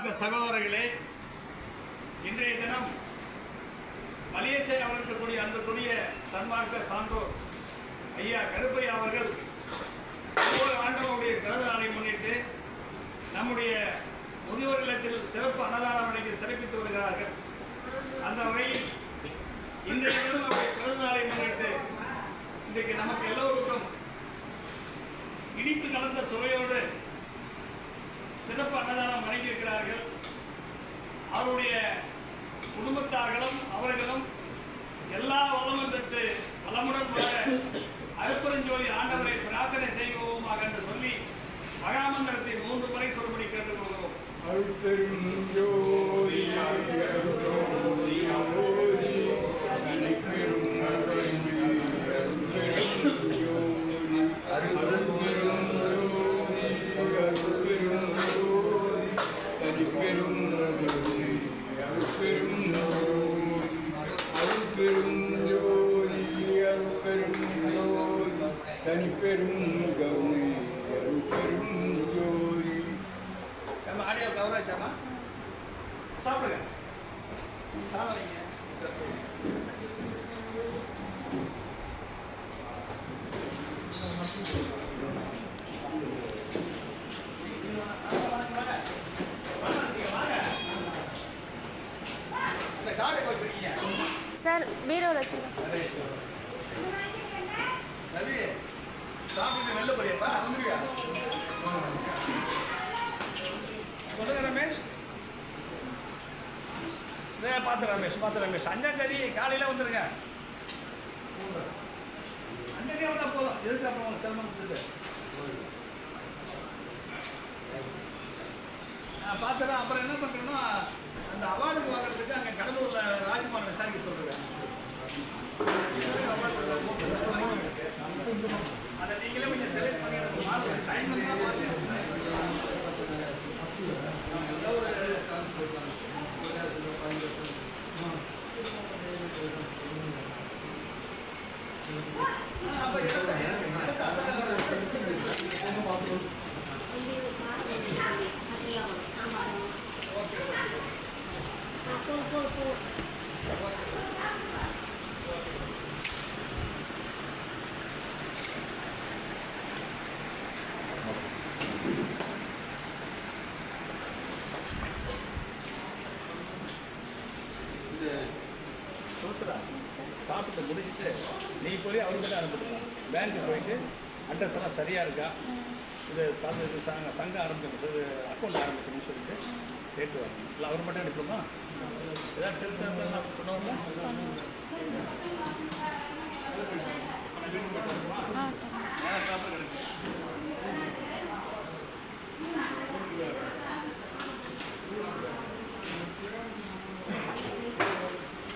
சன்மார்க்க சகோதரர்களே, இன்றைய தினம் மலேசியா அவர்களுக்குரிய அன்புக்குரிய சன்மார்க்க சான்றோர் ஐயா கருப்பையா அவர்கள் ஒவ்வொரு ஆண்டவனுடைய பிறந்த நாளை முன்னிட்டு நம்முடைய முதியோர் இல்லத்தில் சிறப்பு அன்னதான விலைக்கு சிறப்பித்து வருகிறார்கள். அந்த வகையில் இன்றைய தினம் அவருடைய பிறந்த நாளை முன்னிட்டு இன்றைக்கு நமக்கு எல்லோருக்கும் இனிப்பு கலந்த சுவையோடு சிறப்பு அன்னதானம் வழங்கியிருக்கிறார்கள். அவருடைய குடும்பத்தார்களும் அவர்களும் எல்லா வளமும் பெற்று வளமுடன் வர அருப்பெருஞ்சோதி ஆண்டவரை பிரார்த்தனை செய்வோமாக என்று சொல்லி மகாமந்திரத்தை 3 முறை சொல்படி கேட்டுக்கொள்கிறோம். நம்ம ஆடியோ கவர் ஆச்சாமா? சாப்பிடுங்க. சாப்பிடுங்க. இந்த கார்டை வச்சிருக்கீங்க சார்? பீரோவில் வச்சிருக்கேன் சார். ரவி, சாப்பிட்டு வெளில போறியாப்பா? வந்துருவியா? சொல்லுங்க ரமேஷ். பார்த்து ரமேஷ் 5ஆம் தேதி காலையில் வந்துடுங்க. 5 தேதி வந்தால் போதும். எதுக்கு அப்புறம் சிரமம் கொடுத்துட்டு பார்த்துறேன். அப்புறம் என்ன பண்ணுறேன்னா, அந்த அவார்டுக்கு வாங்குறதுக்கு அங்கே கடலூரில் ராஜ்குமார் விசாரிக்க சொல்கிறேன். அதை நீங்களே கொஞ்சம் செலக்ட் பண்ணி டைம் இருந்தால் பார்த்து சாப்பிட்டு முடிச்சுட்டு நீ போய் அவர்கிட்ட ஆரம்பிச்சுக்கலாம். பேங்க்கு போயிட்டு அட்ரஸ் எல்லாம் சரியாக இருக்கா, இது பார்த்து இது சங்கம் ஆரம்பிக்கணும், இது அக்கௌண்ட் ஆரம்பிக்கணும்னு சொல்லிட்டு கேட்டு வரணும். இல்லை அவர் மட்டும் எடுக்கணுமா? ஏதாவது டெல்த் பண்ணுவோம்னா காப்பீடு கிடைக்கும்.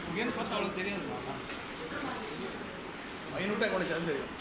இங்கேருந்து பார்த்தா அவ்வளோ தெரியும். மைனூட்டாக கூட சேர்ந்து தெரியும்.